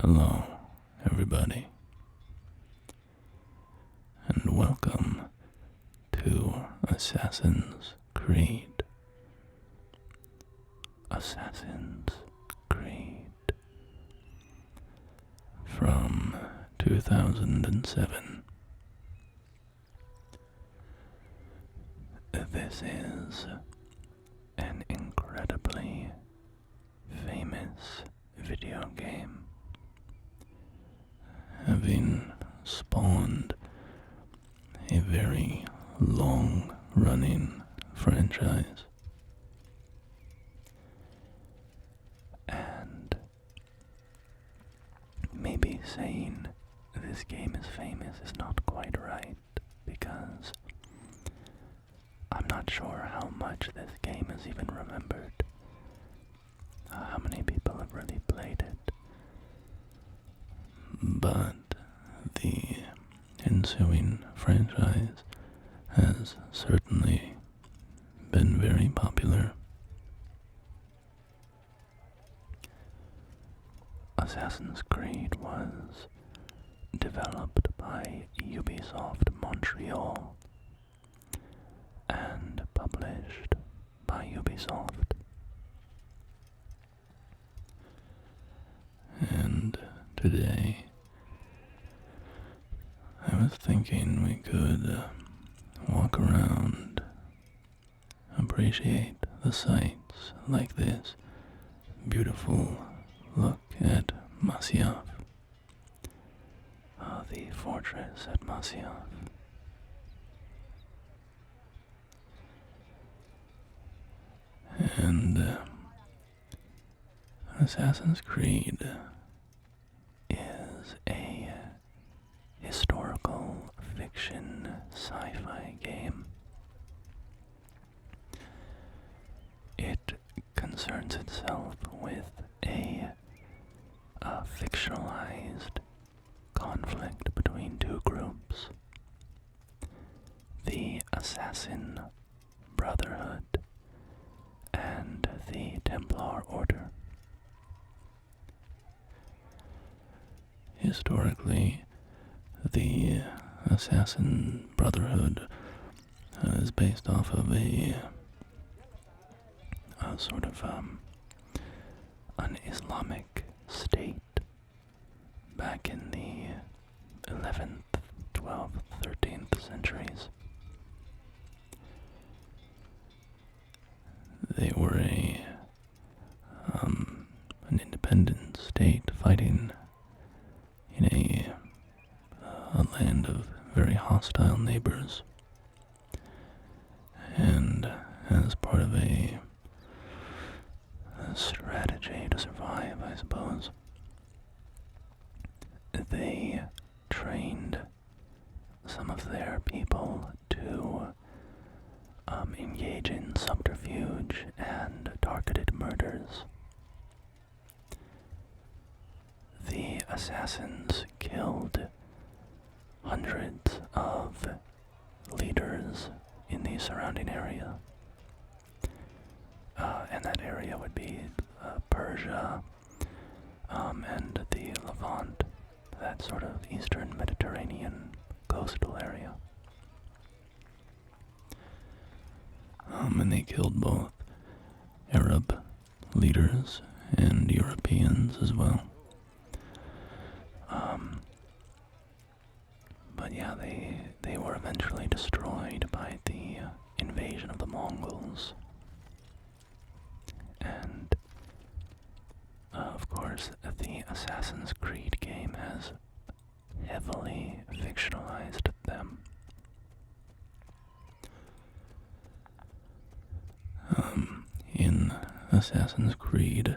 Hello, everybody, and welcome to Assassin's Creed. Assassin's Creed from 2007. This is an incredibly famous video game, having spawned a very long-running franchise. And maybe saying this game is famous is not quite right, because I'm not sure how much this game is even remembered. How many people have really played it? But the ensuing franchise has certainly been very popular. Assassin's Creed was developed by Ubisoft Montreal and published by Ubisoft. And today, I was thinking we could walk around, appreciate the sights like this beautiful look at Masyaf, the fortress at Masyaf. And Assassin's Creed is a historical fiction sci-fi game. It concerns itself with a fictionalized conflict between two groups: the Assassin Brotherhood and the Templar Order. Historically, the Assassin Brotherhood is based off of a sort of an Islamic state back in the 11th, 12th, 13th centuries. They were an independent state fighting in a land of very hostile neighbors, and as part of a strategy to survive, I suppose, they trained some of their people to engage in subterfuge and targeted murders. The assassins killed hundreds of leaders in the surrounding area. And that area would be Persia and the Levant, that sort of eastern Mediterranean coastal area. And they killed both Arab leaders and Europeans as well. But yeah, they were eventually destroyed by the invasion of the Mongols. And of course, the Assassin's Creed game has heavily fictionalized them. In Assassin's Creed,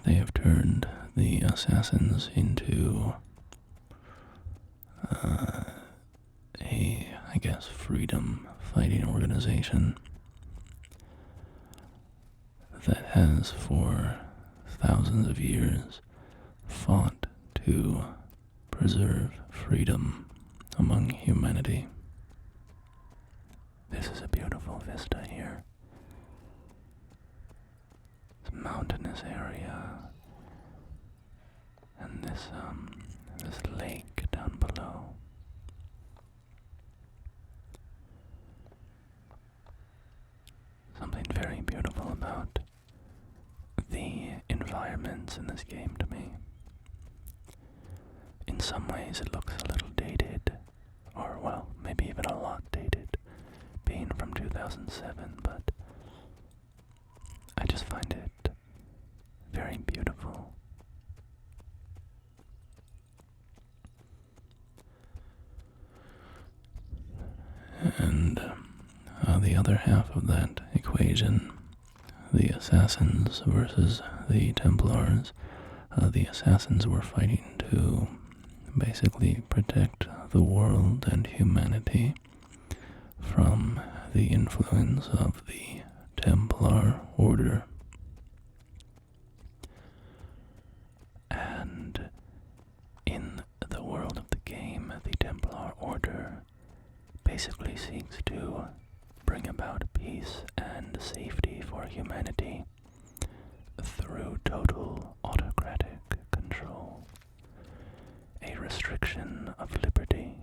they have turned the assassins into I guess, freedom-fighting organization that has for thousands of years fought to preserve freedom among humanity. This is a beautiful vista here. It's a mountainous area, and this lake down below. Something very beautiful about the environments in this game to me. In some ways it looks a little dated, or well, maybe even a lot dated, being from 2007, but I just find it very beautiful. And the other half of that equation, the assassins versus the Templars, the assassins were fighting to basically protect the world and humanity from the influence of the Templar Order. And in the world of the game, the Templar Order basically seeks to bring about peace and safety for humanity through total autocratic control, a restriction of liberty.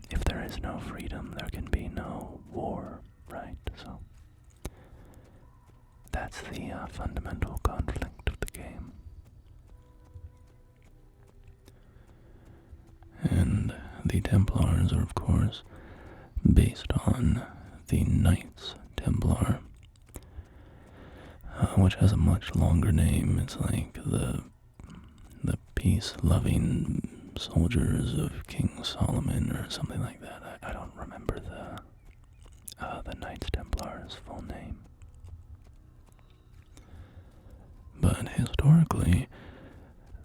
If there is no freedom, there can be no war, right? So that's the fundamental conflict of the game. And the Templars are, of course, based on the Knights Templar, which has a much longer name. It's like the peace-loving soldiers of King Solomon or something like that. I don't remember the Knights Templar's full name. But historically,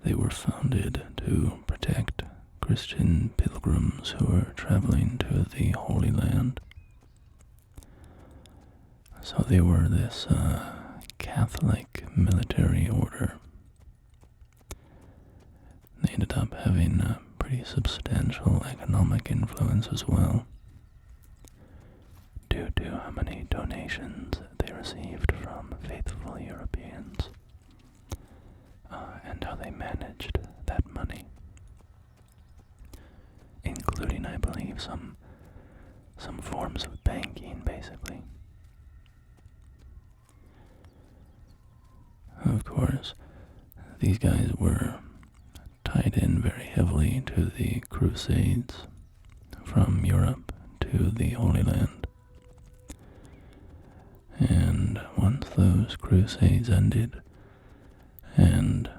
they were founded to protect Christian pilgrims who were traveling to the Holy Land. So they were this Catholic military order. They ended up having a pretty substantial economic influence as well, due to how many donations they received from faithful Europeans, and how they managed that money, including, I believe, some forms of banking, basically. Of course, these guys were tied in very heavily to the Crusades from Europe to the Holy Land. And once those Crusades ended, and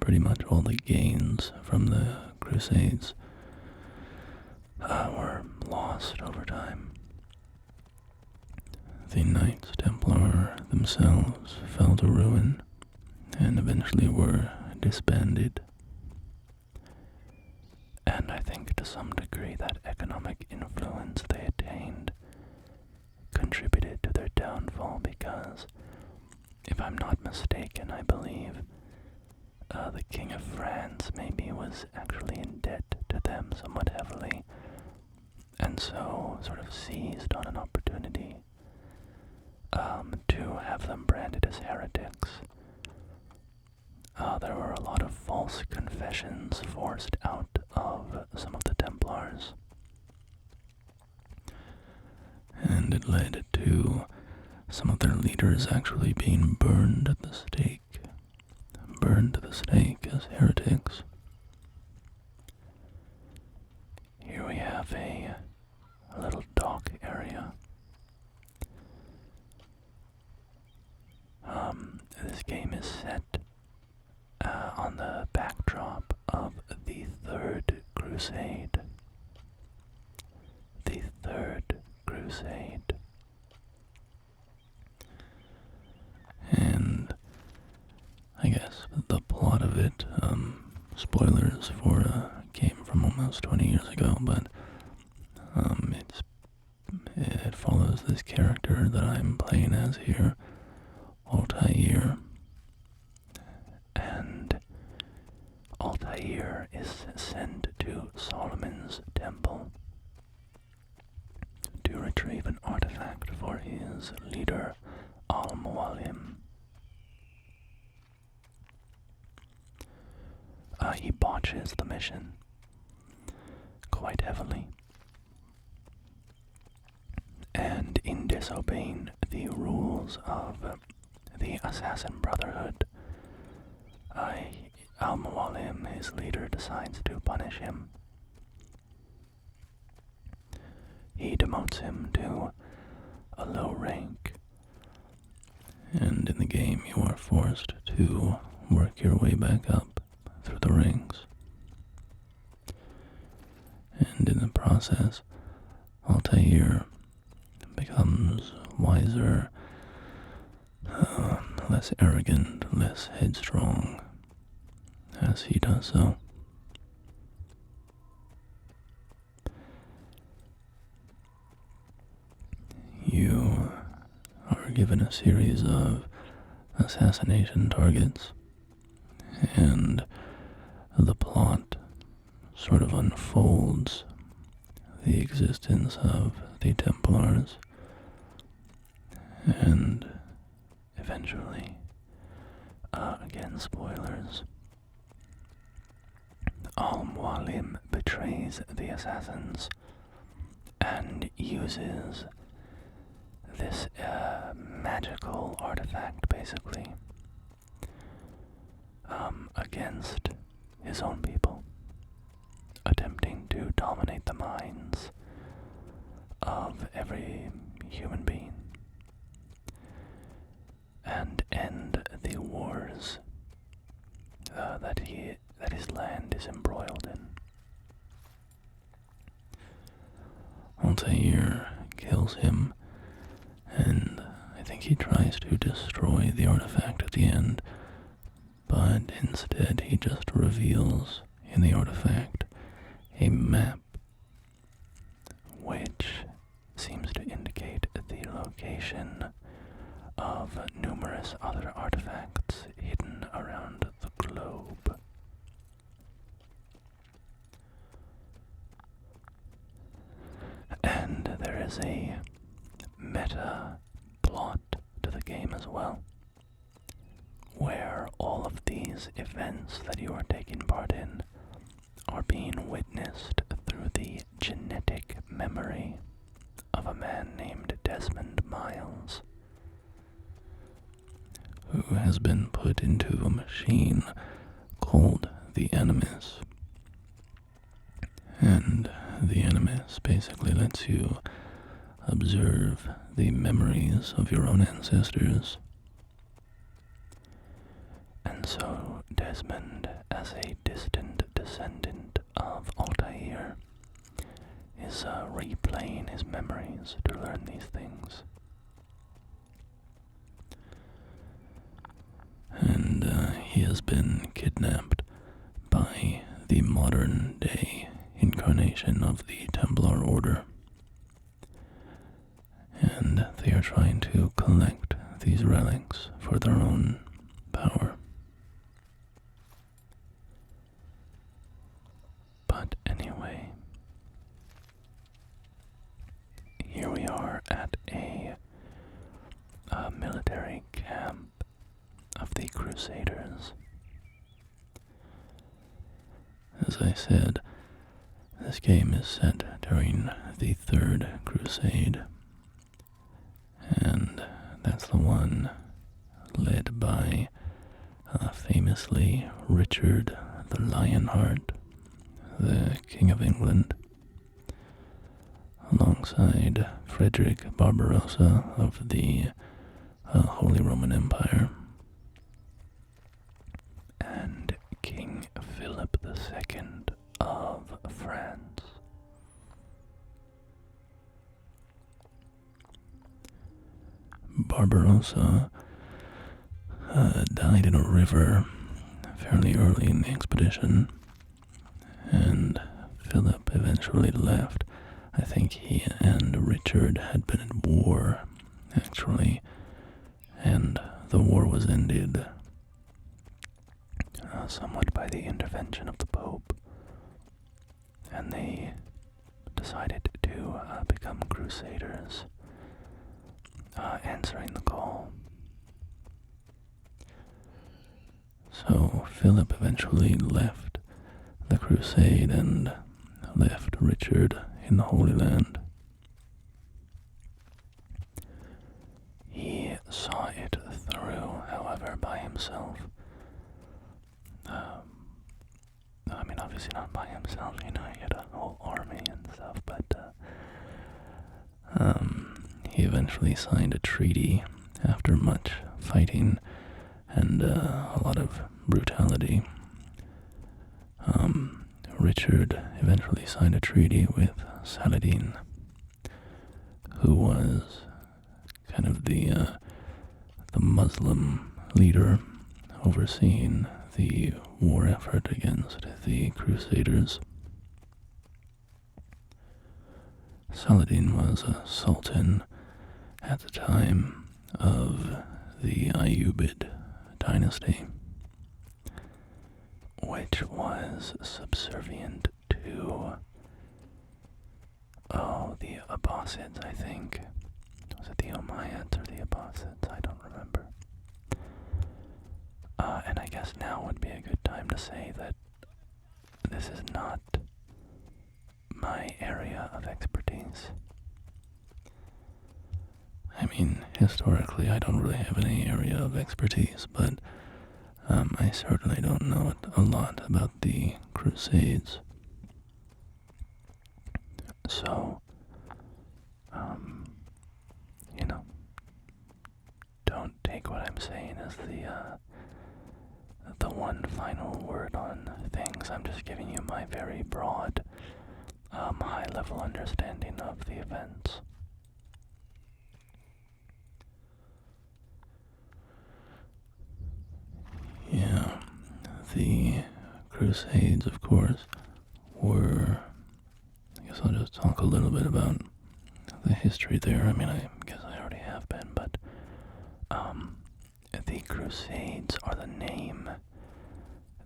pretty much all the gains from the Crusades were lost over time, the Knights Templar themselves fell to ruin and eventually were disbanded. And I think to some degree that economic influence they attained contributed to their downfall, because if I'm not mistaken, I believe the King of France maybe was actually in debt to them somewhat heavily, and so sort of seized on an opportunity to have them branded as heretics. There were a lot of false confessions forced out of some of the Templars, and it led to some of their leaders actually being burned at the stake as heretics. Here we have a little dock area. This game is set on the backdrop of the Third Crusade. The Third Crusade. And I guess the plot of it, spoilers for a game from almost 20 years ago, but it follows this character that I'm playing as here, Altair. And Altair is sent to Solomon's temple to retrieve an artifact for his leader, Al-Mualim. he botches the mission quite heavily. And in disobeying the rules of the Assassin Brotherhood, Al-Mualim, his leader, decides to punish him. He demotes him to a low rank, and in the game you are forced to work your way back up through the ranks. And in the process, Altair becomes wiser, less arrogant, less headstrong as he does so. You are given a series of assassination targets, and the plot sort of unfolds the existence of the Templars, and eventually, again spoilers, Al-Mualim betrays the assassins and uses this magical artifact, basically, against his own people, attempting to dominate the minds of every human being and end the wars that his land is embroiled in. Altair kills him, and I think he tries to destroy the artifact at the end, but instead he just reveals in the artifact a map which seems to indicate the location of numerous other artifacts hidden around the globe. And there is a meta plot to the game as well, where all of these events that you are taking part in are being witnessed through the genetic memory of a man named Desmond Miles, who has been put into a machine called the Animus. And the Animus basically lets you observe the memories of your own ancestors. And so Desmond, as a distant descendant of Altair, is replaying his memories to learn these things. And he has been kidnapped by the modern day incarnation of the Templar Order. And they are trying to collect these relics for their own power. But anyway, here we are at a military camp of the Crusaders. As I said, this game is set during the Third Crusade, and that's the one led by famously Richard the Lionheart, the King of England, alongside Frederick Barbarossa of the Holy Roman Empire, and King Philip II of France. Barbarossa died in a river fairly early in the expedition, and Philip eventually left. I think he and Richard had been at war, actually, and the war was ended somewhat by the intervention of the Pope, and they decided to become crusaders, answering the call. So Philip eventually left the Crusade and left Richard in the Holy Land. He saw it through, however, by himself. I mean, obviously not by himself, he had a whole army and stuff, but he eventually signed a treaty after much fighting and a lot of brutality. Richard eventually signed a treaty with Saladin, who was kind of the Muslim leader overseeing the war effort against the Crusaders. Saladin was a sultan at the time of the Ayyubid dynasty, which was subservient to, the Abbasids, I think. Was it the Umayyads or the Abbasids? I don't remember. And I guess now would be a good time to say that this is not my area of expertise. I mean, historically, I don't really have any area of expertise, but I certainly don't know a lot about the Crusades. So, don't take what I'm saying as the one final word on things. I'm just giving you my very broad, high-level understanding of the events. Yeah, the Crusades, of course, were... I guess I'll just talk a little bit about the history there. I mean, I guess I already have been, but the Crusades are the name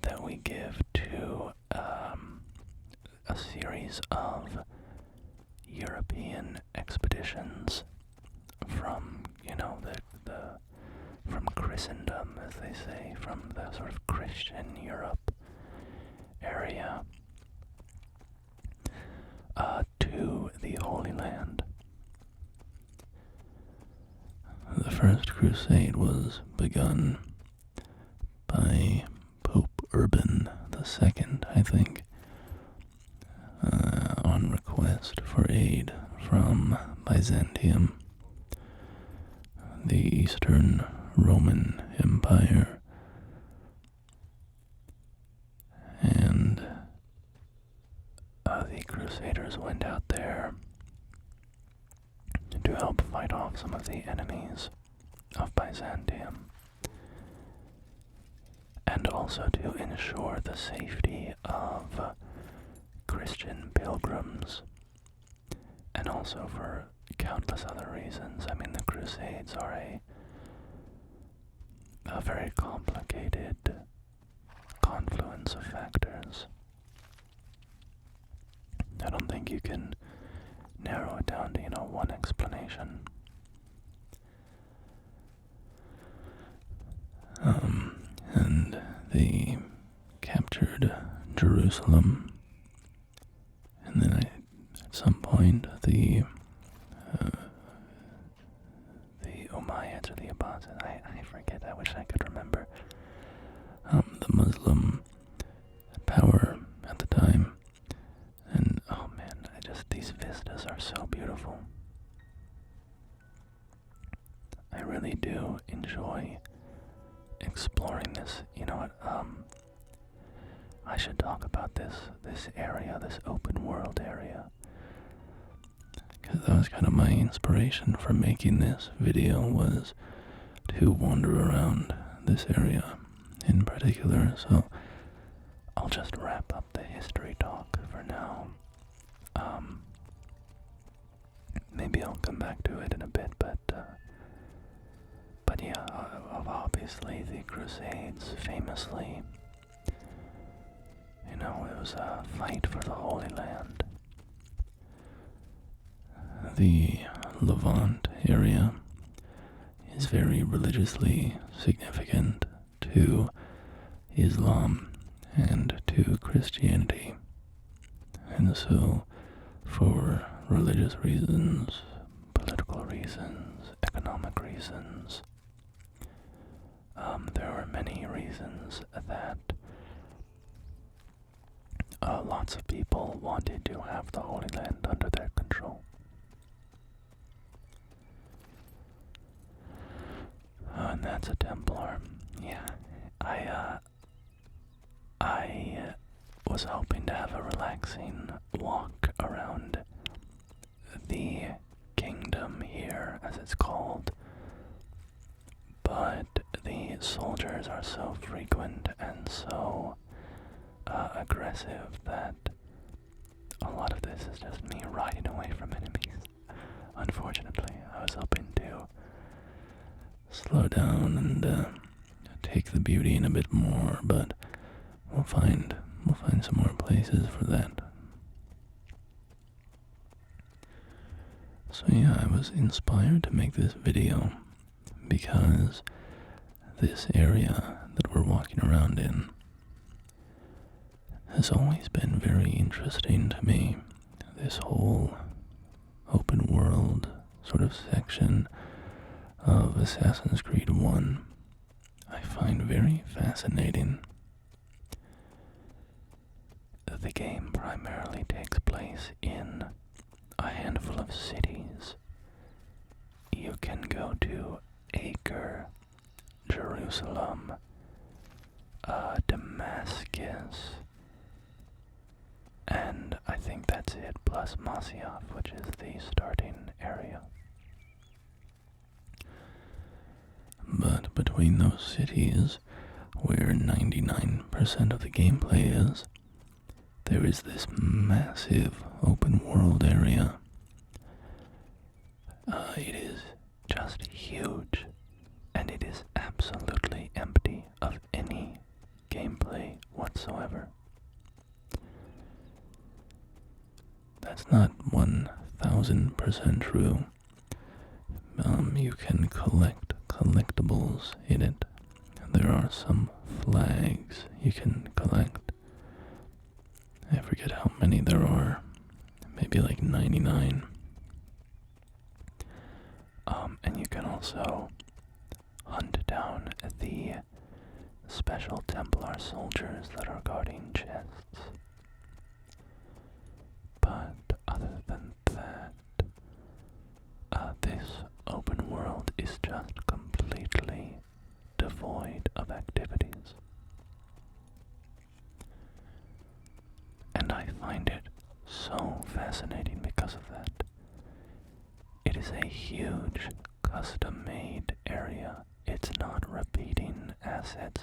that we give to a series of European expeditions from, from Christendom, as they say, from the sort of Christian Europe area to the Holy Land. The First Crusade was begun by Pope Urban II, I think, on request for aid from Byzantium, the Eastern Roman Empire, and the Crusaders went out there to help fight off some of the enemies of Byzantium, and also to ensure the safety of Christian pilgrims, and also for countless other reasons. I mean, the Crusades are a very complicated confluence of factors. I don't think you can narrow it down to, one explanation. And they captured Jerusalem, and then at some point the Umayyads or the Abbasids, I forget, I wish I could remember, the Muslim power at the time. And oh man, these vistas are so beautiful. I really do enjoy exploring this. You know what, I should talk about this area, this open world area, because that was kind of my inspiration for making this video, was to wander around this area in particular. So I'll just wrap up the history talk for now. Maybe I'll come back to it in a bit, but yeah, obviously the Crusades famously, it was a fight for the Holy Land. The Levant area is very religiously significant to Islam and to Christianity. And so, for religious reasons, political reasons, economic reasons, there were many reasons that lots of people wanted to have the Holy Land under their control. And that's a Templar. Yeah, I was hoping to have a relaxing walk around the kingdom here, as it's called, but the soldiers are so frequent and so aggressive that a lot of this is just me riding away from enemies. Unfortunately, I was hoping to slow down and take the beauty in a bit more, but we'll find some more places for that. So yeah, I was inspired to make this video because this area that we're walking around in has always been very interesting to me. This whole open world sort of section of Assassin's Creed 1 I find very fascinating. The game primarily takes place in a handful of cities. You can go to Acre, Jerusalem, Damascus, and I think that's it, plus Masyaf, which is the starting area. But between those cities, where 99% of the gameplay is, there is this massive open world area. It is just huge, and it is absolutely empty of any gameplay whatsoever. That's not 1000% true. You can collect collectibles in it. There are some flags you can collect. I forget how many there are. Maybe like 99. And you can also hunt down the special Templar soldiers that are guarding chests. But other than that, this open world is just completely devoid of activities. And I find it so fascinating because of that. It is a huge, custom-made area. It's not repeating assets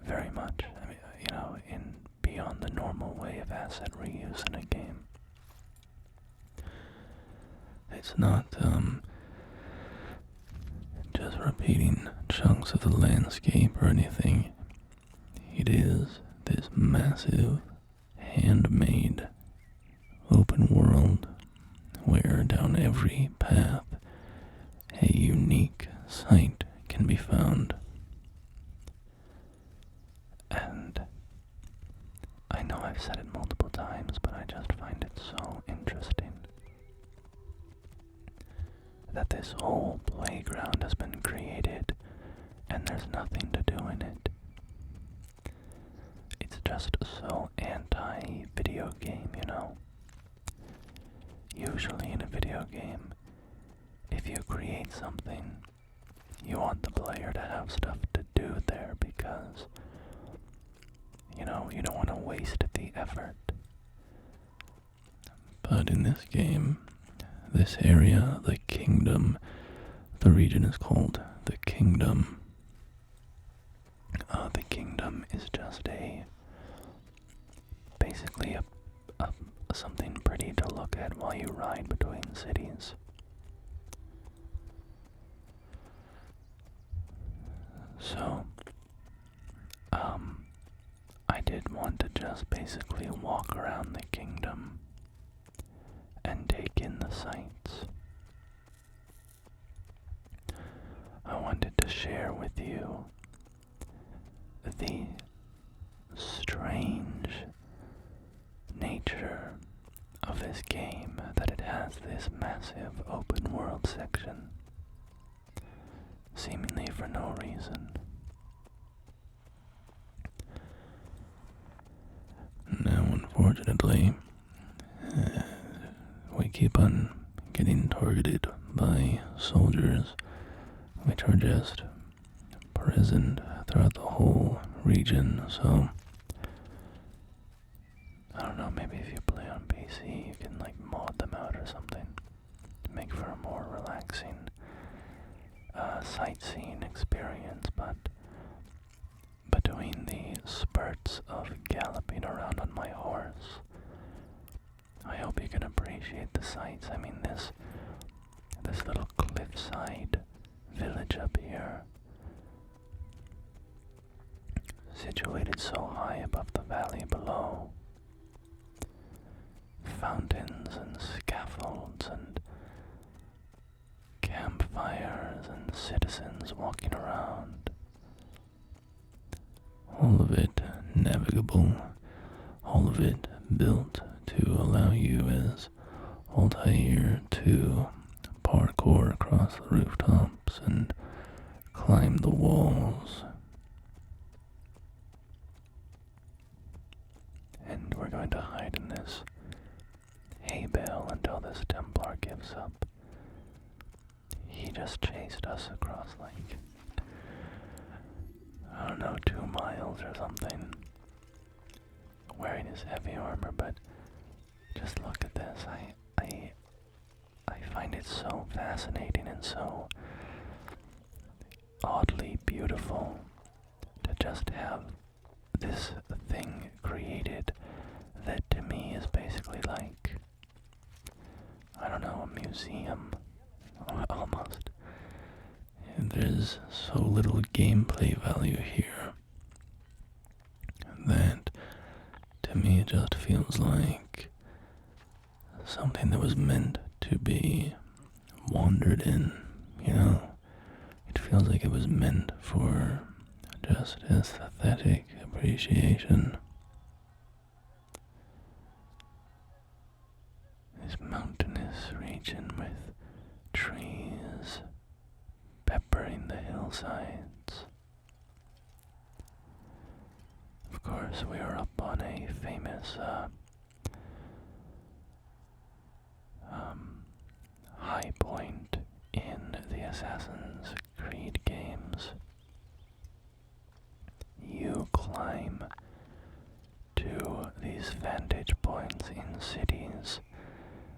very much. I mean, in beyond the normal way of asset reuse in a game. It's not just repeating chunks of the landscape or anything. It is this massive, handmade, open world where down every path a unique sight can be found. And I know I've said it multiple times, but I just find it so interesting that this whole playground has been created and there's nothing to do in it. It's just so anti-video game, Usually in a video game, if you create something, you want the player to have stuff to do there because, you don't want to waste the effort. But in this game, this area, the kingdom, the region is called the kingdom. The kingdom is just basically something pretty to look at while you ride between cities. So, I did want to just basically walk around the kingdom and take in the sights. I wanted to share with you strange nature of this game that it has this massive open world section, seemingly for no reason. Now, unfortunately, we keep on getting targeted by soldiers, which are just present throughout the whole region, so I don't know, maybe if you play on PC, you can like mod them out or something to make for a more relaxing sightseeing experience, but between the spurts of galloping around on my horse, I hope you can appreciate the sights. I mean, this little cliffside village up here, situated so high above the valley below, fountains and scaffolds and campfires and citizens walking around, all of it navigable, all of it built to allow you as Altair to parkour across the rooftops and climb the walls. And we're going to hide in this hay bale until this Templar gives up. He just chased us across like, I don't know, 2 miles or something, wearing his heavy armor, but just look at this. I find it so fascinating and so oddly beautiful to just have this thing created that to me is basically like, I don't know, a museum, almost. And there's so little gameplay value here that to me it just feels like something that was meant to be wandered in, you know? It feels like it was meant for just aesthetic appreciation. This mountainous region with trees peppering the hillsides. Of course, we are up on a famous high point in the Assassin's Creed games. You climb to these vantage points in cities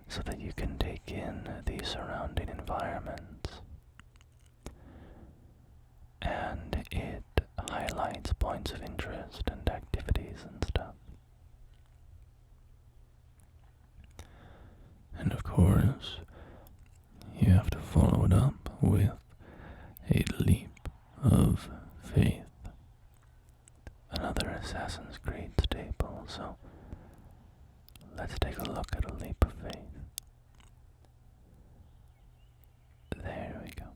so that you can take in the surrounding environments. And it highlights points of interest and activities and stuff. And of course, you have to follow it up with a leap of faith. Another Assassin's Creed staple, so let's take a look at a leap of faith. There we go.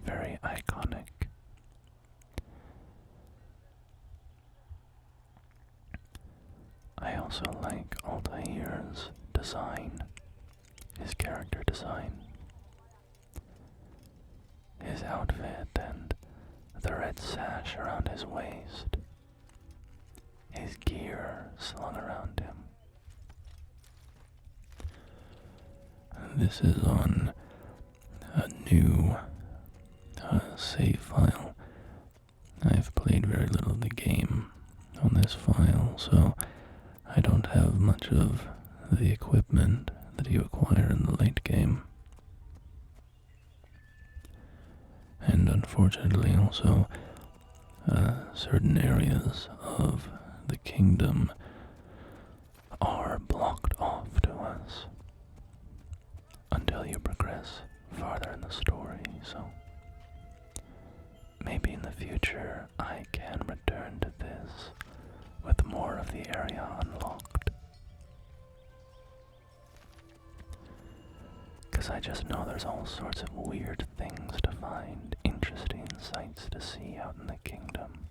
Very iconic. I also like Altair's design, his character design, his outfit and the red sash around his waist, his gear slung around him. This is on a new save file. I've played very little of the game on this file, so I don't have much of the equipment that you acquire in the late game. And unfortunately also, certain areas of the kingdom are blocked off to us until you progress farther in the story, so maybe in the future I can return to this with more of the area unlocked. Because I just know there's all sorts of weird things to find, interesting sights to see out in the kingdom.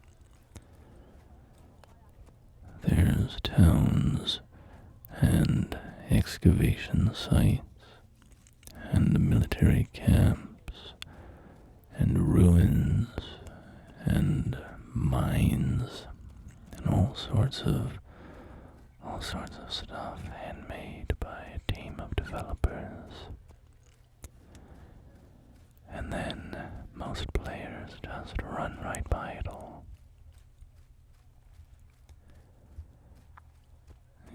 there's towns and excavation sites and military camps and ruins and mines and all sorts of stuff handmade by a team of developers. And then most players just run right by it all.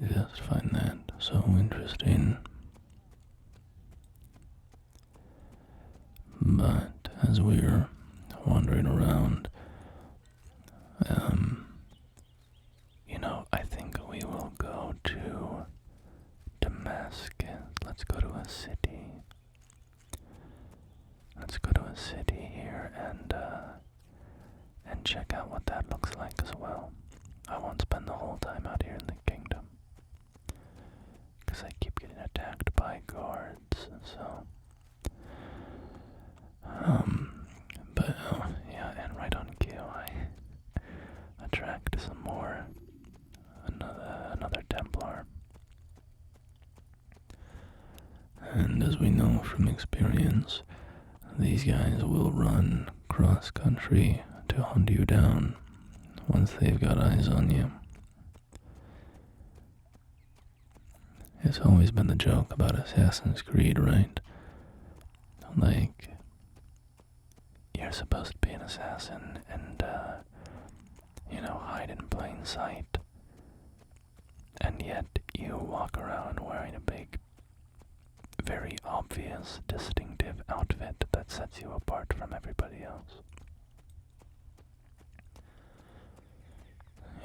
I just find that so interesting. But as we're wandering around, I think we will go to Damascus. Let's go to a city. Let's go to a city here and check out what that looks like as well. I won't spend the whole time out here in the kingdom, because I keep getting attacked by guards, so. But yeah, and right on cue, I attract some more, another Templar. And as we know from experience, these guys will run cross-country to hunt you down once they've got eyes on you. It's always been the joke about Assassin's Creed, right? Like, you're supposed to be an assassin and, hide in plain sight. And yet you walk around wearing a big, very obvious, distinctive outfit that sets you apart from everybody else.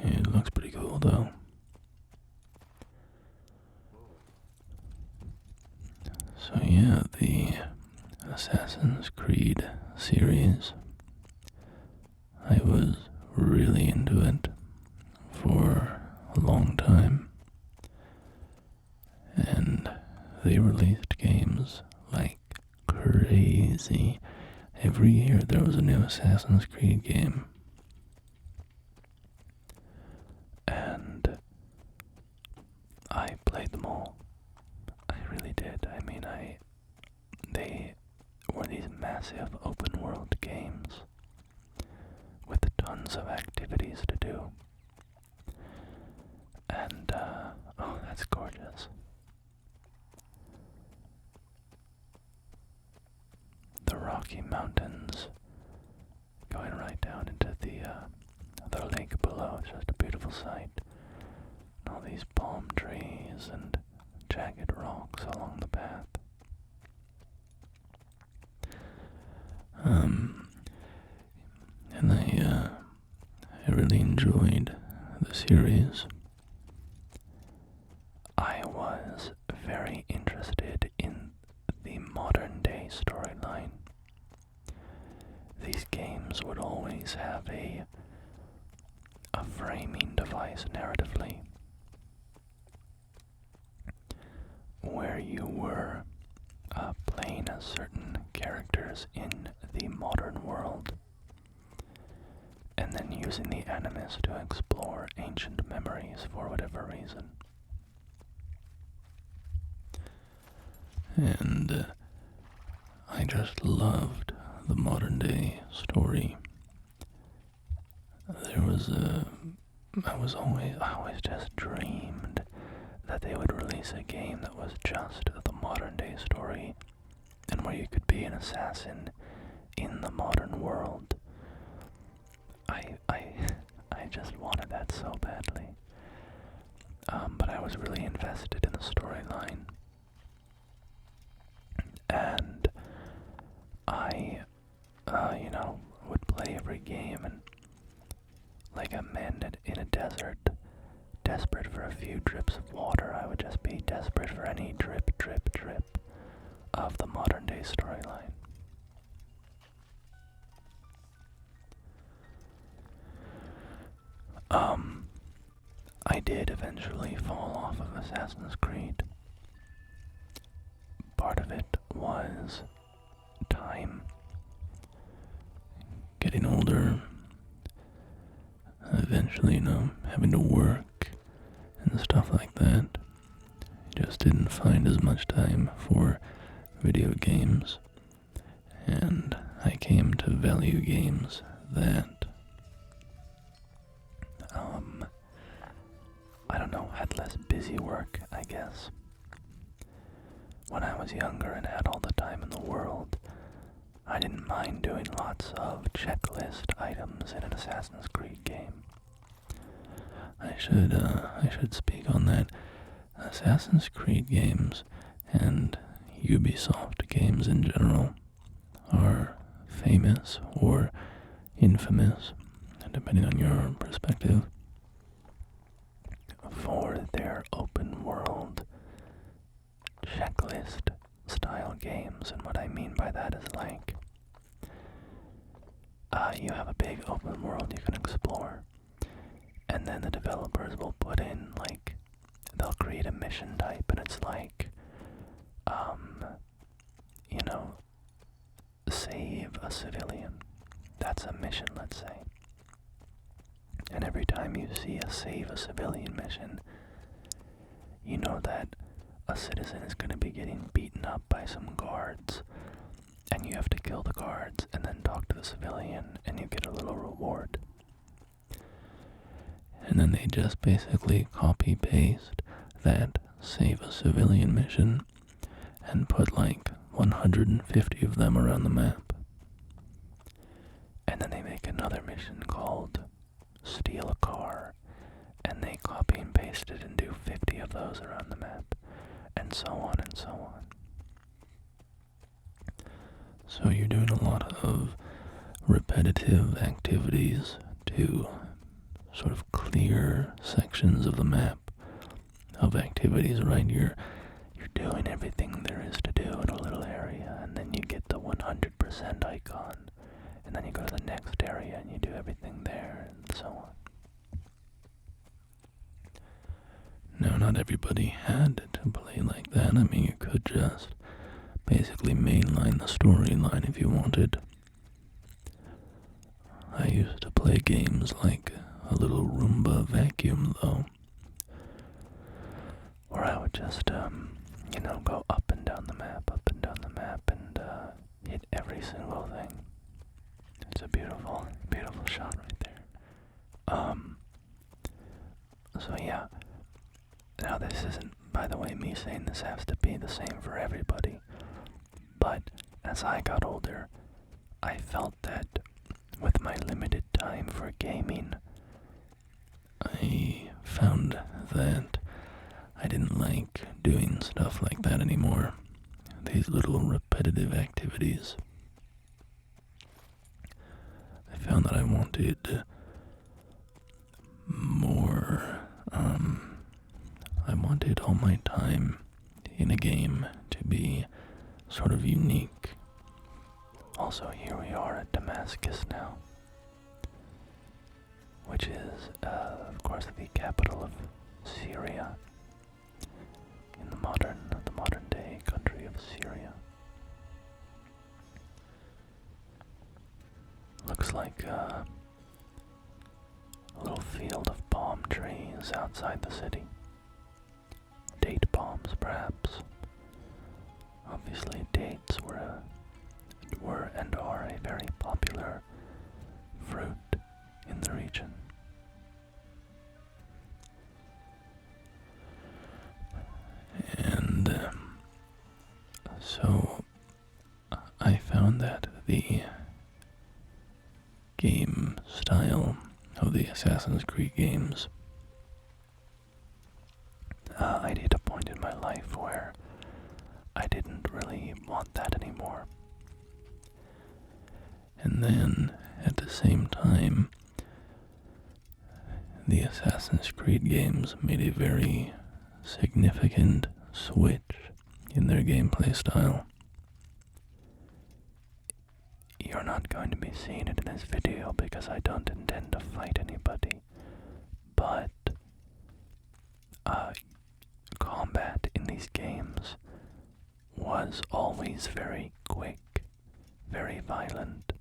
It looks pretty cool, though. So yeah, the Assassin's Creed series, I was really into it for a long time, and they released games like crazy. Every year there was a new Assassin's Creed game, and I played them all. I really did. I mean, they were these massive open world games with tons of activities to do. And, oh, that's gorgeous. The Rocky Mountains going right down into the lake below. It's just a beautiful sight. And all these palm trees and jagged rocks along the path. And I really enjoyed the series. I was very interested in the modern day storyline. These games would always have a framing device narratively where you were playing as certain characters in the modern world, and then using the Animus to explore ancient memories for whatever reason. And I just loved the modern day story. I always just dreamed that they would release a game that was just the modern day story, and where you could be an assassin in the modern world. I just wanted that so badly. But I was really invested in the storyline. And I, would play every game, and like a man in a desert, desperate for a few drips of water, I would just be desperate for any drip of the modern day storyline. I did eventually fall off of Assassin's Creed. Part of it was time. Getting older, eventually, having to work and stuff like that. Just didn't find as much time for video games, and I came to value games that, I don't know, had less busy work, I guess. When I was younger and had all the time in the world, I didn't mind doing lots of checklist items in an Assassin's Creed game. I should speak on that. Assassin's Creed games and Ubisoft games in general are famous or infamous, depending on your perspective, for their open world checklist style games. And what I mean by that is like, you have a big open world you can explore, and then the developers will put in, like, they'll create a mission type, and it's like, save a civilian. That's a mission, let's say. And every time you see a save a civilian mission, you know that a citizen is going to be getting beaten up by some guards, and you have to kill the guards and then talk to the civilian, and you get a little reward. And then they just basically copy-paste that save a civilian mission and put like 150 of them around the map. And then they make another mission called steal a car, and they copy and paste it and do 50 of those around the map, and so on and so on. So you're doing a lot of repetitive activities to sort of clear sections of the map of activities, right? You're doing everything there is to do in a little area, and then you get the 100% icon, and then you go to the next area and you do everything there, and so on. Now, not everybody had to play like that. I mean, you could just basically mainline the storyline if you wanted. I used to play games like a little Roomba vacuum, though, where I would just, go up and down the map, and hit every single thing. It's a beautiful, beautiful shot right there. So yeah. Now this isn't, by the way, me saying this has to be the same for everybody, but as I got older, I felt that with my limited time for gaming, I found that I didn't like doing stuff like that anymore. These little repetitive activities. I found that I wanted more. I wanted all my time in a game to be sort of unique. Also, here we are at Damascus now, which is, of course, the capital of Syria, in the modern day country of Syria. Looks like a little field of palm trees outside the city. Date palms, perhaps. Obviously, dates were and are a very popular fruit in the region. And so I found that the game style of the Assassin's Creed games, I'd hit a point in my life where I didn't really want that anymore. And then, at the same time, the Assassin's Creed games made a very significant switch in their gameplay style. You're not going to be seeing it in this video because I don't intend to fight anybody, but combat in these games was always very quick, very violent.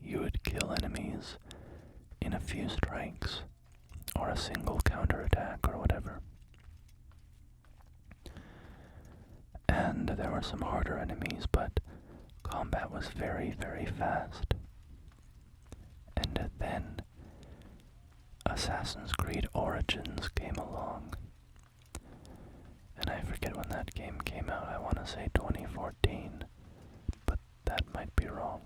You would kill enemies in a few strikes, or a single counterattack or whatever. And there were some harder enemies, but combat was very, very fast. And then Assassin's Creed Origins came along. And I forget when that game came out. I want to say 2014, but that might be wrong.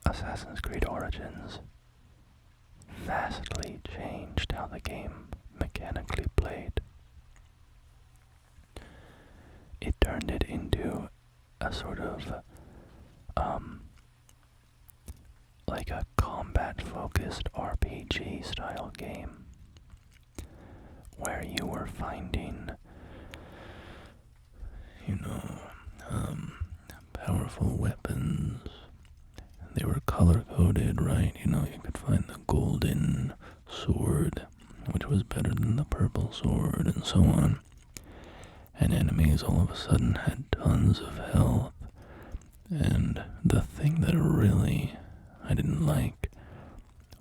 Assassin's Creed Origins vastly changed how the game mechanically played. It turned it into a sort of, like a combat-focused RPG style game, where you were finding, powerful weapons. They were color-coded, right? You could find the golden sword, which was better than the purple sword, and so on. And enemies all of a sudden had tons of health. And the thing that really I didn't like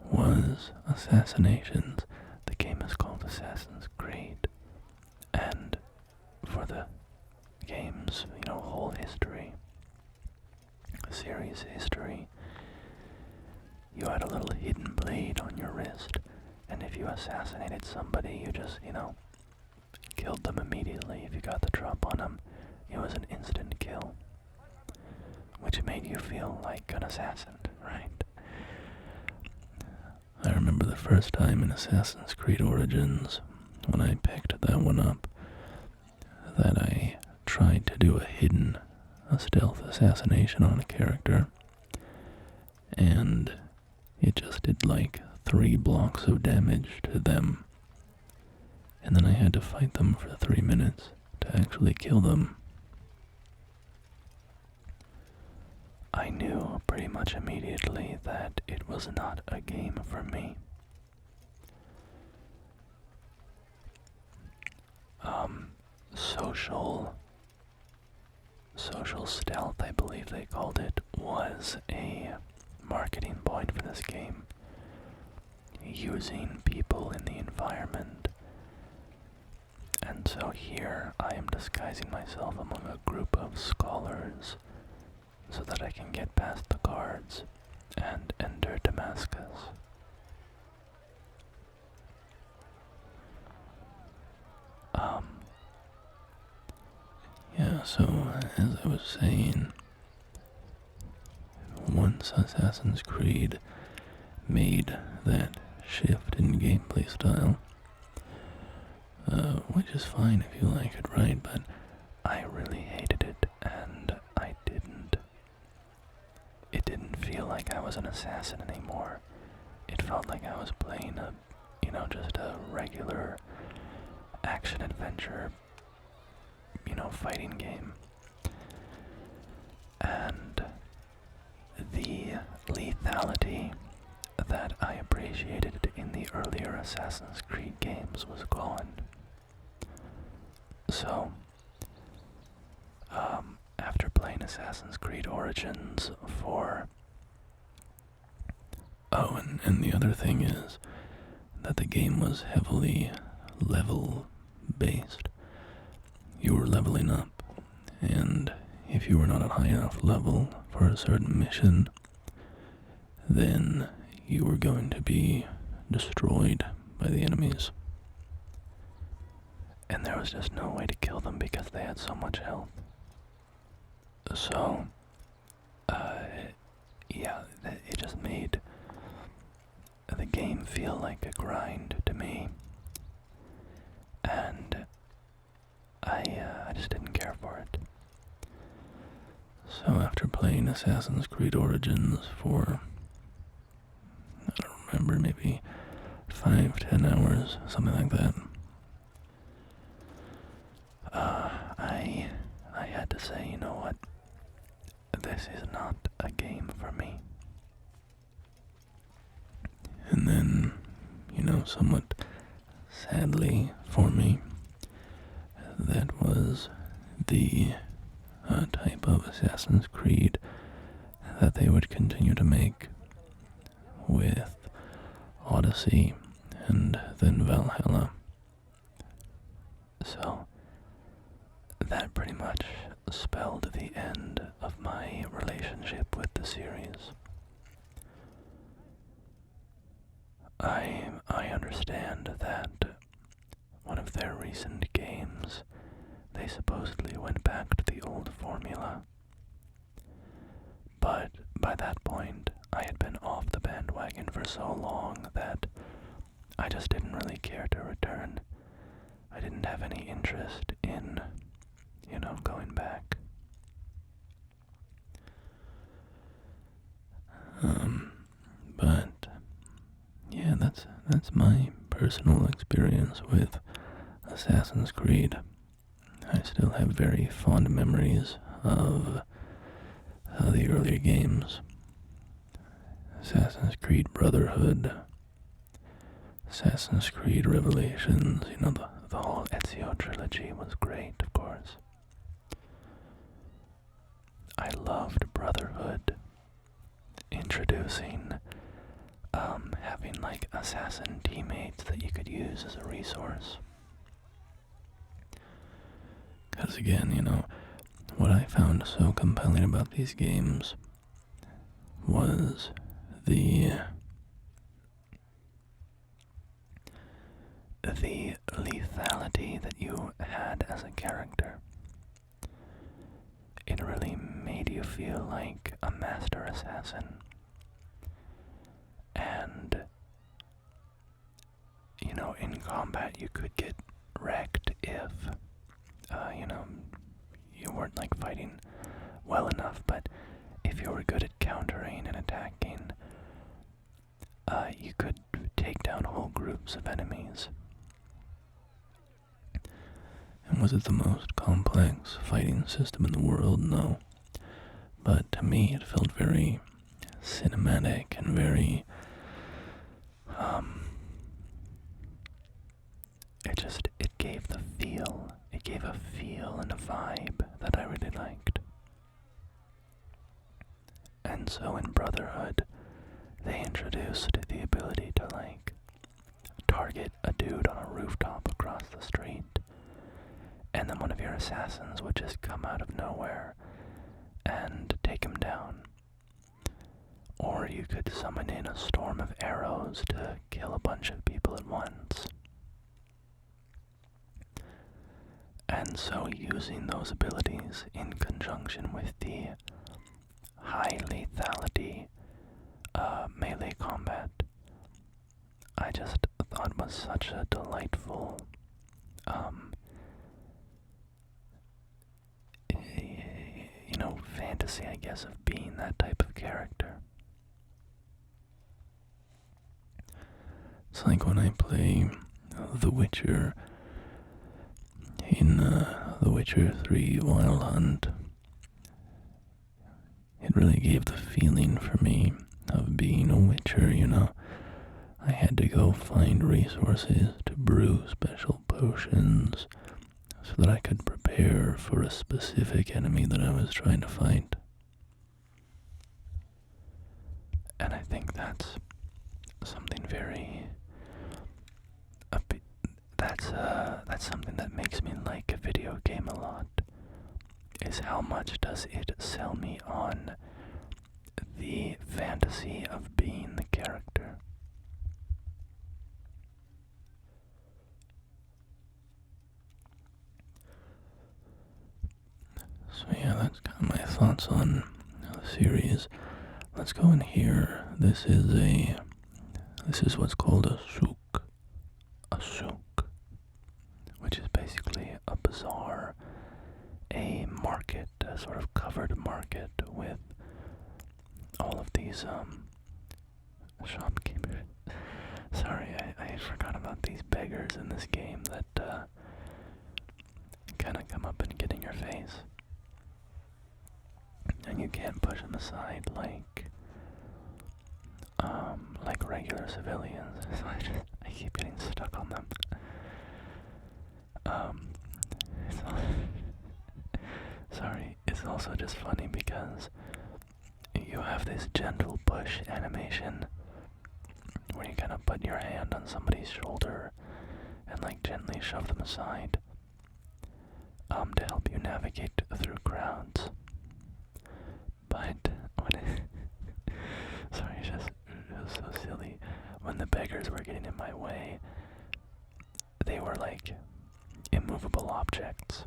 was assassinations. The game is called Assassin's Creed. And for the game's, whole history, series history, you had a little hidden blade on your wrist, and if you assassinated somebody, you just, killed them immediately. If you got the drop on them, it was an instant kill, which made you feel like an assassin, right? I remember the first time in Assassin's Creed Origins, when I picked that one up, that I tried to do a stealth assassination on a character, and it just did like 3 blocks of damage to them, and then I had to fight them for 3 minutes to actually kill them. I knew pretty much immediately that it was not a game for me. Social stealth, I believe they called it, was a marketing point for this game, using people in the environment. And so here I am disguising myself among a group of scholars so that I can get past the guards and enter Damascus. So as I was saying, once Assassin's Creed made that shift in gameplay style, which is fine if you like it, right? But I really hated it, and it didn't feel like I was an assassin anymore. It felt like I was playing just a regular action-adventure, fighting game. And the lethality that I appreciated in the earlier Assassin's Creed games was gone. So, after playing Assassin's Creed Origins for... Oh, and the other thing is that the game was heavily level-based. You were leveling up, and if you were not at a high enough level for a certain mission, then you were going to be destroyed by the enemies. And there was just no way to kill them because they had so much health. So, it just made the game feel like a grind to me. And I just didn't care for it. So after playing Assassin's Creed Origins for, I don't remember, maybe 5-10 hours, something like that, I had to say, you know what, this is not a game for me. And then, somewhat sadly for me, that was the type of Assassin's Creed that they would continue to make, with Odyssey, and then Valhalla. So that pretty much spelled the end of my relationship with the series. I understand that one of their recent games, they supposedly went back to the old formula. But by that point, I had been off the bandwagon for so long that I just didn't really care to return. I didn't have any interest in, going back. But yeah, that's my personal experience with Assassin's Creed. I still have very fond memories of the earlier games. Assassin's Creed Brotherhood, Assassin's Creed Revelations, the whole Ezio trilogy was great, of course. I loved Brotherhood, introducing, having like assassin teammates that you could use as a resource. Because again, what I found so compelling about these games was the lethality that you had as a character. It really made you feel like a master assassin. And, in combat you could get wrecked if, you weren't like fighting well enough, but if you were good at countering and attacking, you could take down whole groups of enemies. And was it the most complex fighting system in the world? No. But to me, it felt very cinematic and very, it gave the feel. It gave a feel and a vibe that I really liked. And so in Brotherhood, they introduced the ability to, target a dude on a rooftop across the street, and then one of your assassins would just come out of nowhere and take him down. Or you could summon in a storm of arrows to kill a bunch of people at once. And so using those abilities in conjunction with the high lethality melee combat, I just thought was such a delightful fantasy, I guess, of being that type of character. It's like when I play The Witcher in The Witcher 3 Wild Hunt. It really gave the feeling for me of being a witcher, I had to go find resources to brew special potions so that I could prepare for a specific enemy that I was trying to fight. And I think that's something that's something that makes me like a video game a lot, is how much does it sell me on the fantasy of being the character. So yeah, that's kind of my thoughts on the series. Let's go in here. This is what's called a souk. A souk, which is basically a bazaar, a market, a sort of covered market with all of these shopkeepers. Sorry, I forgot about these beggars in this game that kind of come up and get in your face. And you can't push them aside like regular civilians. So I keep getting stuck on them. Sorry, it's also just funny because you have this gentle push animation where you kind of put your hand on somebody's shoulder and like gently shove them aside to help you navigate through crowds. But sorry, it was so silly. When the beggars were getting in my way, they were like immovable objects,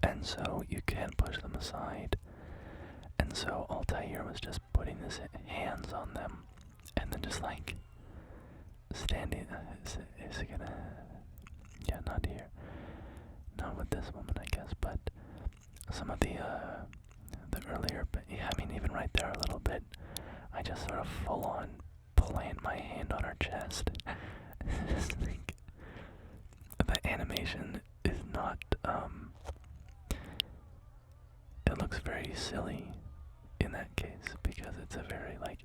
and so you can't push them aside. And so Altair was just putting his hands on them, and then just like standing. Is it gonna? Yeah, not here. Not with this woman, I guess. But some of the earlier, but yeah, I mean even right there a little bit. I just sort of full on plant my hand on her chest. Just like the animation is not. It looks very silly in that case because it's a very like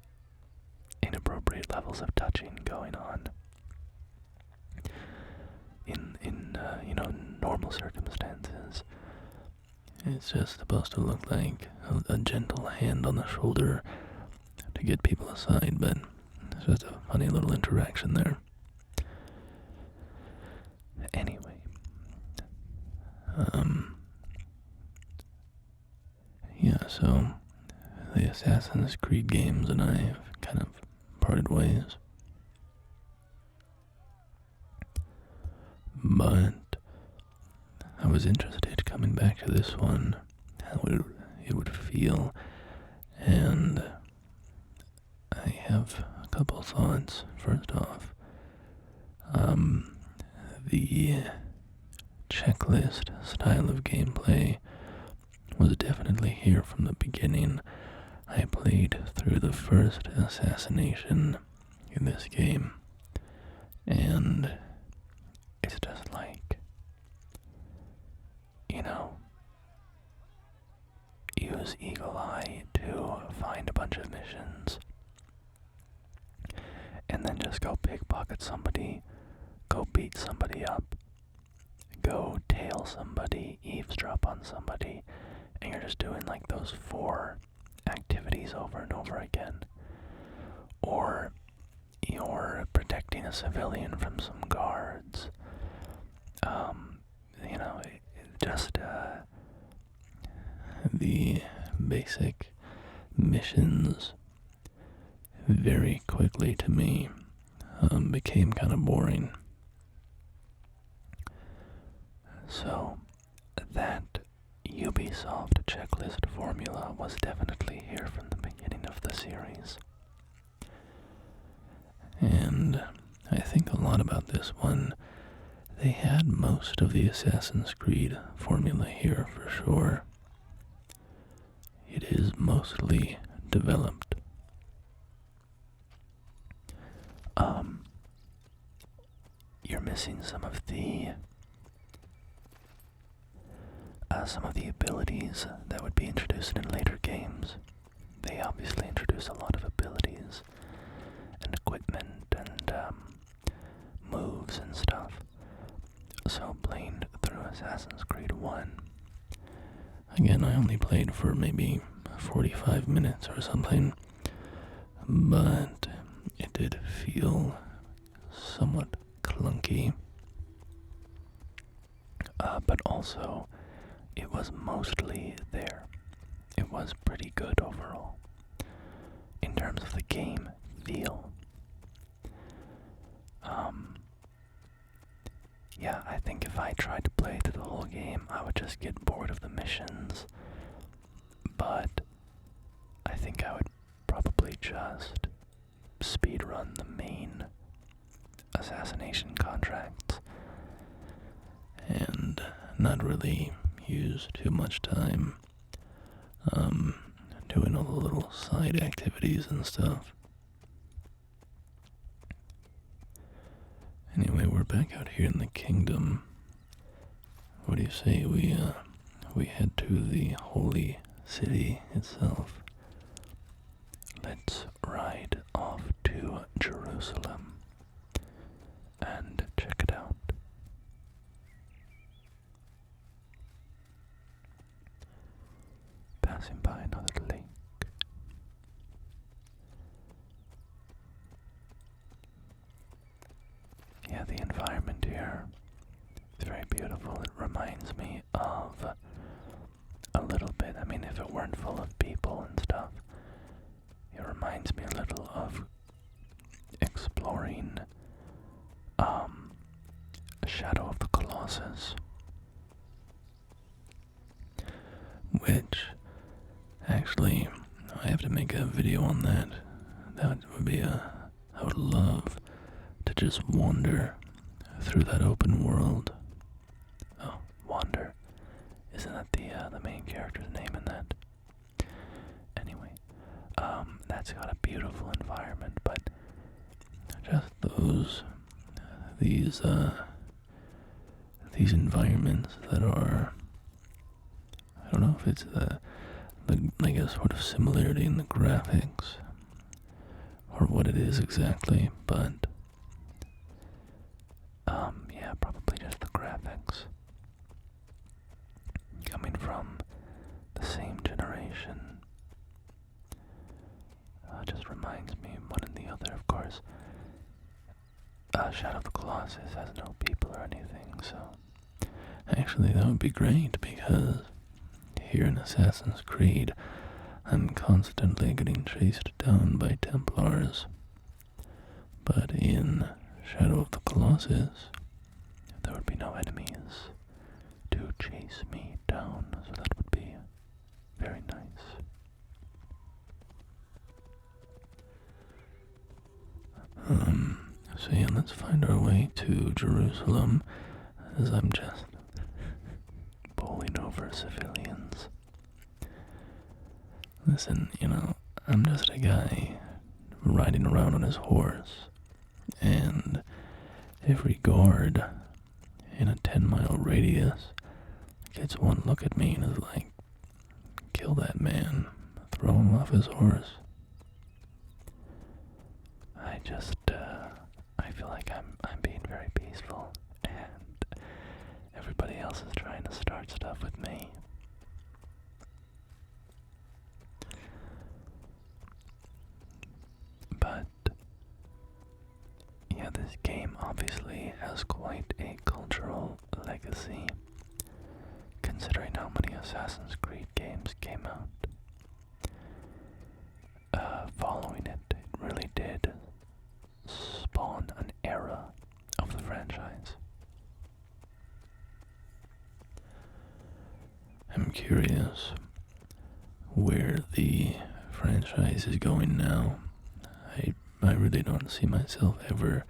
inappropriate levels of touching going on in normal circumstances. It's just supposed to look like a gentle hand on the shoulder to get people aside, but it's just a funny little interaction there. Anyway, yeah, so the Assassin's Creed games and I have kind of parted ways. But I was interested coming back to this one, how it would feel, and I have a couple thoughts. First off, the checklist style of gameplay was definitely here from the beginning. I played through the first assassination in this game, and it's just like, use Eagle Eye to find a bunch of missions, and then just go pickpocket somebody, go beat somebody up, go tail somebody, eavesdrop on somebody, and you're just doing like those 4 activities over and over again. Or you're protecting a civilian from some guards. Just the basic missions very quickly to me became kind of boring. So that Ubisoft checklist formula was definitely here from the beginning of the series. And I think a lot about this one. They had most of the Assassin's Creed formula here for sure. It is mostly developed. You're missing some of the abilities that would be introduced in later games. They obviously introduce a lot of abilities and equipment and moves and stuff. So playing through Assassin's Creed 1, again, I only played for maybe 45 minutes or something, but it did feel somewhat clunky. But also, it was mostly there. It was pretty good overall, in terms of the game feel. Yeah, I think if I tried to play through the whole game, I would just get bored of the missions. But I think I would probably just speedrun the main assassination contracts and not really use too much time doing all the little side activities and stuff. Anyway, we're back out here in the kingdom. What do you say we head to the holy city itself? Let's ride off to Jerusalem and check it out. Passing by another lake. the environment here. It's very beautiful. It reminds me of a little bit, I mean, if it weren't full of people and stuff, it reminds me a little of exploring Shadow of the Colossus, which, actually, I have to make a video on that. That would be I would love to just wander through that open world. Oh, wander. Isn't that the main character's name in that? Anyway, that's got a beautiful environment, but just these environments that are, I don't know if it's like a sort of similarity in the graphics or what it is exactly, but yeah, probably just the graphics. Coming from the same generation, just reminds me one and the other, of course. Shadow of the Colossus has no people or anything, so actually that would be great, because here in Assassin's Creed I'm constantly getting chased down by Templars, but in Shadow of the Colossus there would be no enemies to chase me down, so that would be very nice. So yeah, let's find our way to Jerusalem, as I'm just bowling over civilians. Listen, I'm just a guy riding around on his horse, and every guard in a 10-mile radius gets one look at me and is like, kill that man, throw him off his horse. I feel like I'm being very peaceful, and everybody else is trying to start stuff with me. But yeah, this game obviously has quite a cultural legacy, considering how many Assassin's Creed games came out. Following it, it really did spawn an era of the franchise. I'm curious where the franchise is going now. I really don't see myself ever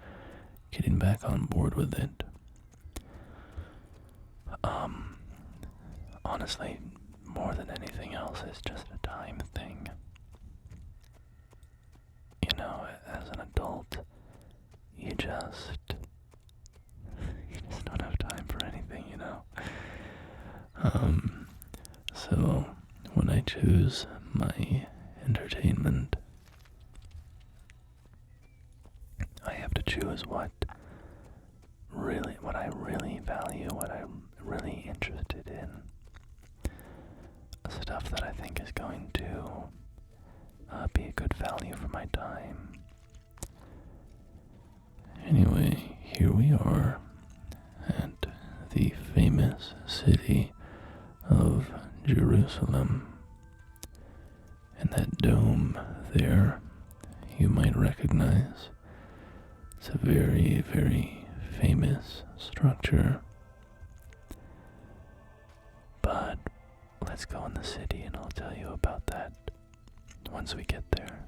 getting back on board with it. Honestly, more than anything else, it's just a time thing. As an adult, you just don't have time for anything, So when I choose my entertainment, I have to choose what I really value, what I'm really interested in. Stuff that I think is going to be a good value for my time. Anyway, here we are at the famous city of Jerusalem. And that dome there, you might recognize. It's a very, very famous structure. But let's go in the city and I'll tell you about that once we get there.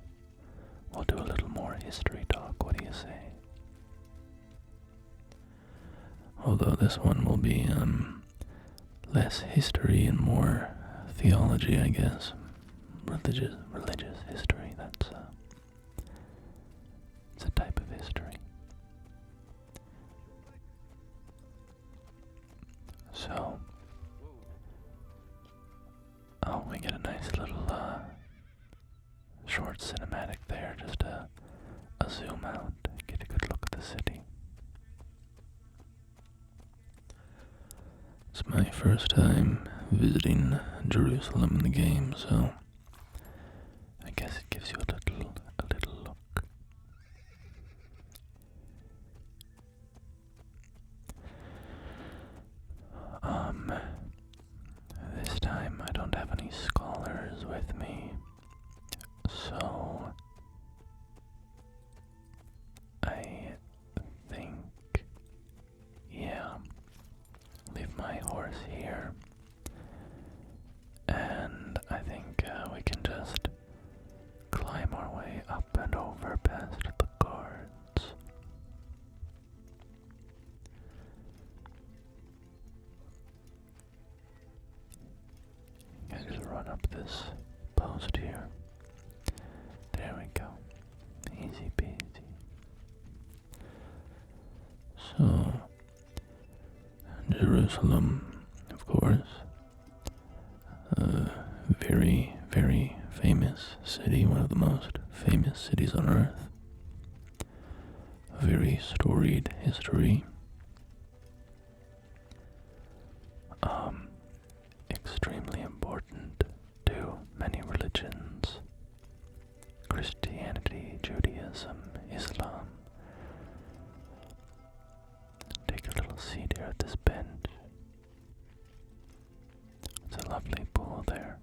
We'll do a little more history talk, what do you say? Although this one will be less history and more theology, I guess. Religious history, it's a type of history. So, we get a nice little short cinematic there, just a zoom out, get a good look at the city. It's my first time visiting Jerusalem in the game, so I guess it gives you a little look. and over past the guards. I just run up this post here. There we go. Easy peasy. So, Jerusalem, of course, a very, very famous city, one of the most famous cities on earth. A very storied history. Extremely important to many religions. Christianity, Judaism, Islam. Take a little seat here at this bench. It's a lovely pool there.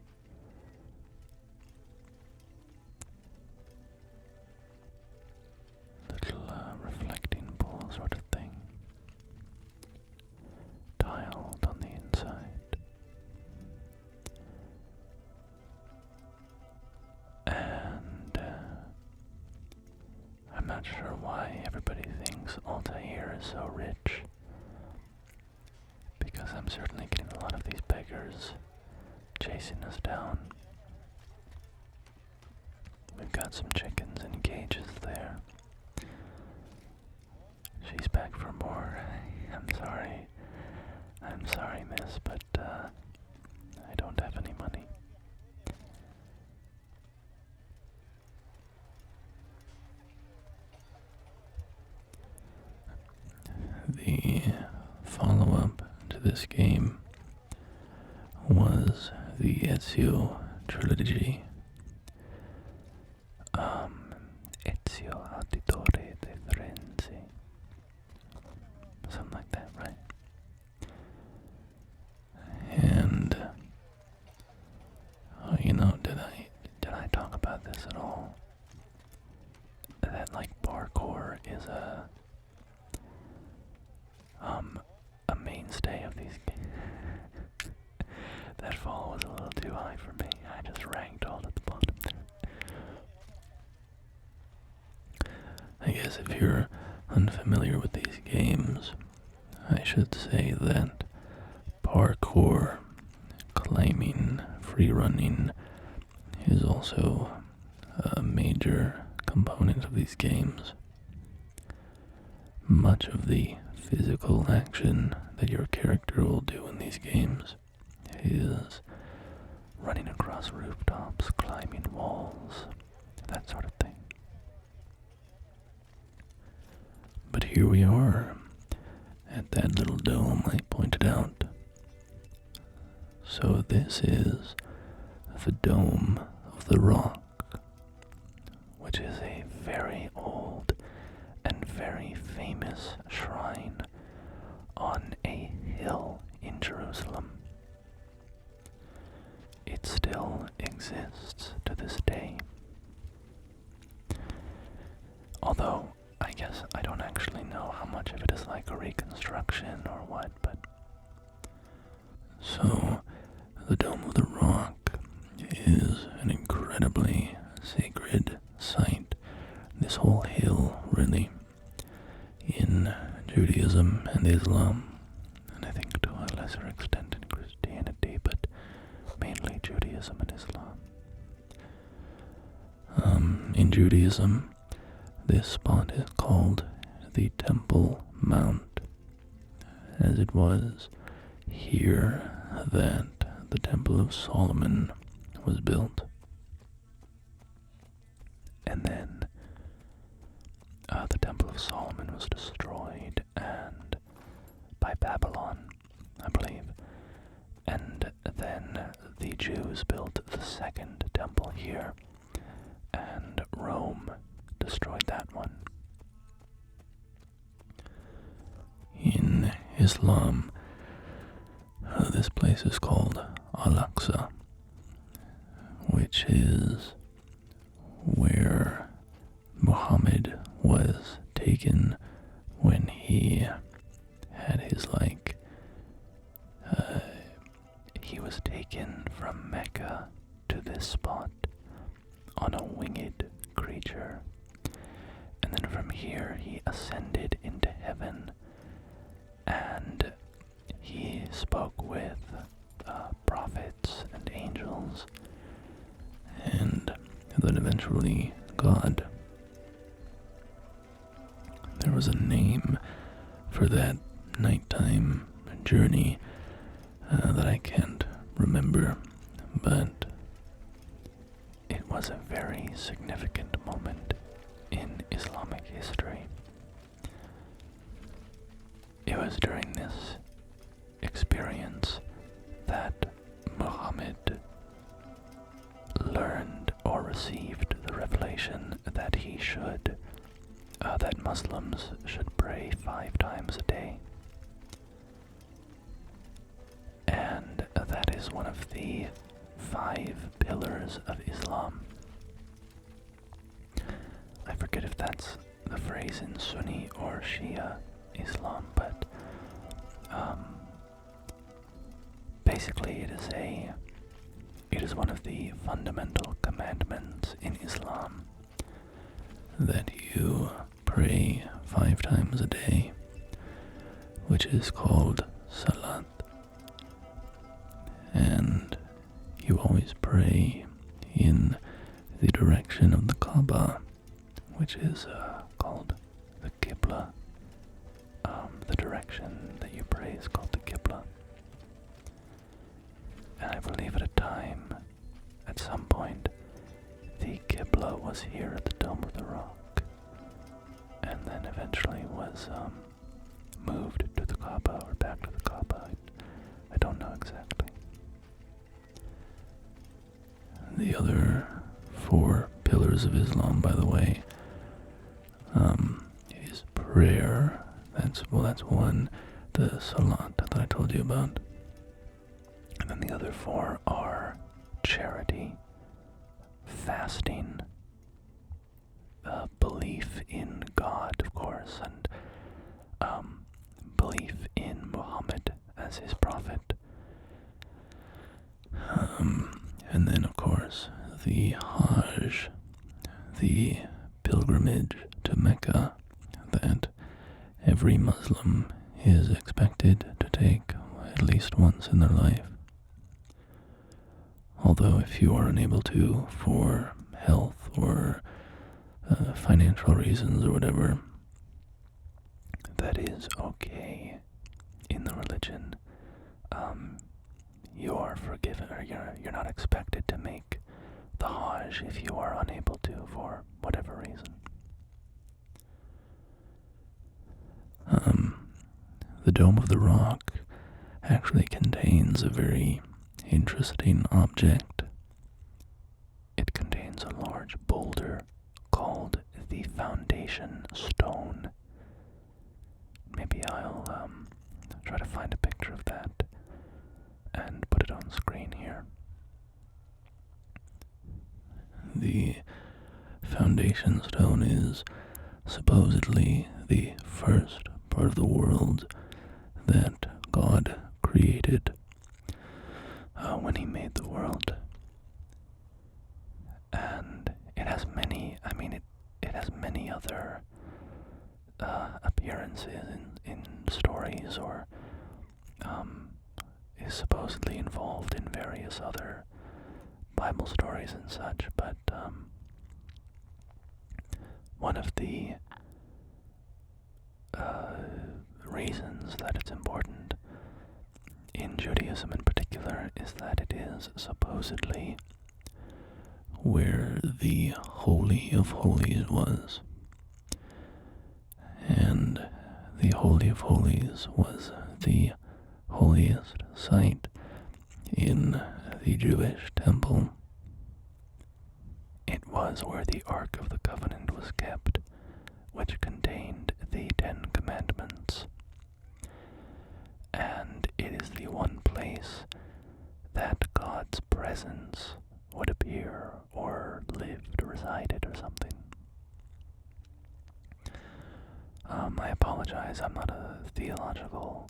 Little reflecting pool sort of thing. Tiled on the inside. And I'm not sure why everybody thinks Altair is so rich. Because I'm certainly getting a lot of these beggars chasing us down. We've got some chickens in cages there. She's back for more. I'm sorry, miss, but I don't have any money. The follow-up to this game was the Ezio trilogy. Ezio Auditore de Firenze. Something like that, right? And did I talk about this at all? That like parkour is a mainstay of these games. That fall was a little too high for me. I just ranked all at the bottom there. I guess if you're unfamiliar with these games, I should say that parkour, climbing, free running is also a major component of these games. Much of the physical action that your character will do in these games is running across rooftops, climbing walls, that sort of thing. But here we are, at that little dome I pointed out. So this is the Dome of the Rock, which is a very old and very famous shrine on a hill in Jerusalem. It still exists to this day. Although, I guess I don't actually know how much of it is like a reconstruction or what, but... So, the Dome of the Rock is an incredibly sacred site. This whole hill, really, in Judaism and Islam, and I think to a lesser extent in Christianity, but mainly Judaism and Islam. In Judaism, this spot is called the Temple Mount, as it was here that the Temple of Solomon was built. And then the Temple of Solomon was destroyed and by Babylon, I believe. And then the Jews built the second temple here, and Rome destroyed that one. In Islam, this place is called Al-Aqsa, which is where Muhammad was taken when he had his he was taken from Mecca to this spot on a winged creature. And then from here he ascended into heaven, and he spoke with prophets and angels, and then eventually God. There was a name for that nighttime journey that I can't remember, but it was a very significant moment in Islamic history. It was during this experience that Muhammad learned or received the revelation that that Muslims should pray 5 times a day. And that is one of the 5 pillars of Islam. I forget if that's the phrase in Sunni or Shia Islam, but basically it is one of the fundamental commandments in Islam that you pray 5 times a day, which is called salat. And you always pray in the direction of the Kaaba, which is called the Qibla. The direction that you pray is called the Qibla. And I believe at some point, the Qibla was here at the Dome of the Rock, and then eventually was moved to the Kaaba or back to the Kaaba. I don't know exactly. The other 4 pillars of Islam, by the way, is prayer. That's one, the salat that I told you about. And then the other 4 are charity, fasting, belief in God, of course, and belief in Muhammad as his prophet. And then, of course, the Hajj, the pilgrimage to Mecca that every Muslim is expected to take at least once in their life. Although if you are unable to for health or financial reasons or whatever, that is okay in the religion. You are forgiven, or you're not expected to make the Hajj if you are unable to for whatever reason. The Dome of the Rock actually contains a very interesting object. It contains a large boulder called the Foundation Stone. Maybe I'll try to find a picture of that and put it on screen here. The Foundation Stone is supposedly the first part of the world that God created when he made the world. And it has many other appearances in stories, or is supposedly involved in various other Bible stories and such, but one of the reasons that it's important in Judaism in particular is that it is supposedly where the Holy of Holies was. And the Holy of Holies was the holiest site in the Jewish temple. It was where the Ark of the Covenant was kept, which contained the 10 Commandments. And it is the one place that God's presence would appear, or lived, or resided, or something. I apologize, I'm not a theological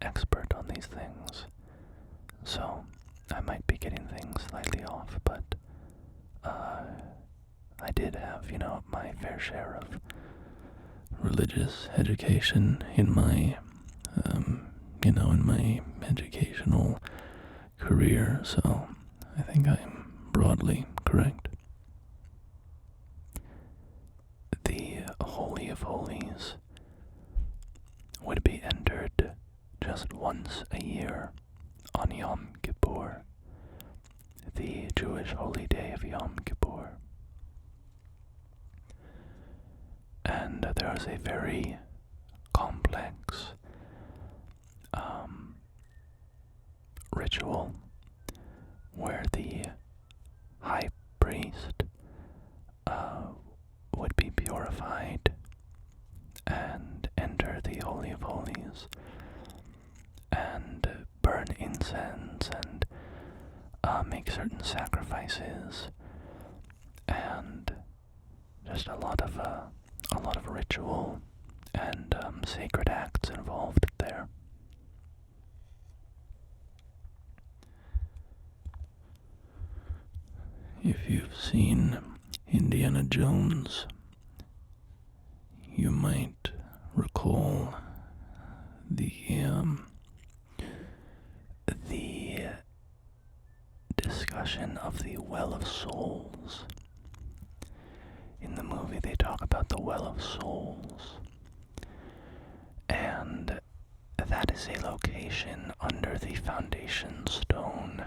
expert on these things, so I might be getting things slightly off, but I did have, my fair share of religious education in my, in my educational career, so I think I'm broadly correct. The Holy of Holies would be entered just once a year on Yom Kippur, the Jewish holy day of Yom Kippur. And there is a very complex ritual where the high priest would be purified and enter the Holy of Holies and burn incense and make certain sacrifices, and just a lot of ritual and sacred acts involved there. If you've seen Indiana Jones, you might recall the discussion of the Well of Souls. In the movie, they talk about the Well of Souls, and that is a location under the foundation stone.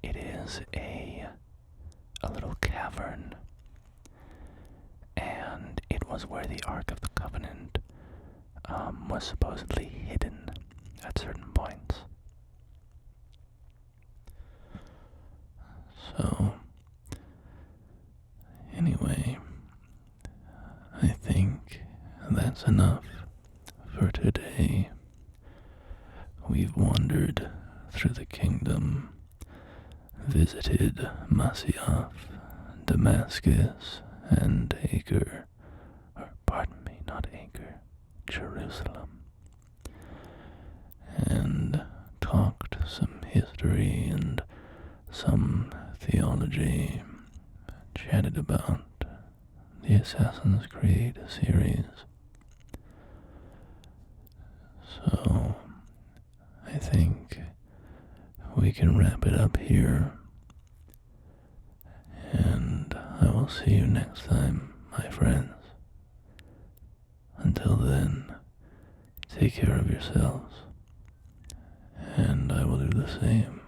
It is a little cavern, and it was where the Ark of the Covenant was supposedly hidden at certain points. So, anyway, I think that's enough for today. We've wandered through the kingdom, visited Masyaf, Damascus, and Jerusalem, and talked some history and some theology, chatted about the Assassin's Creed series. So, I think we can wrap it up here, and I will see you next time, my friends. Until then, take care of yourselves, and I will do the same.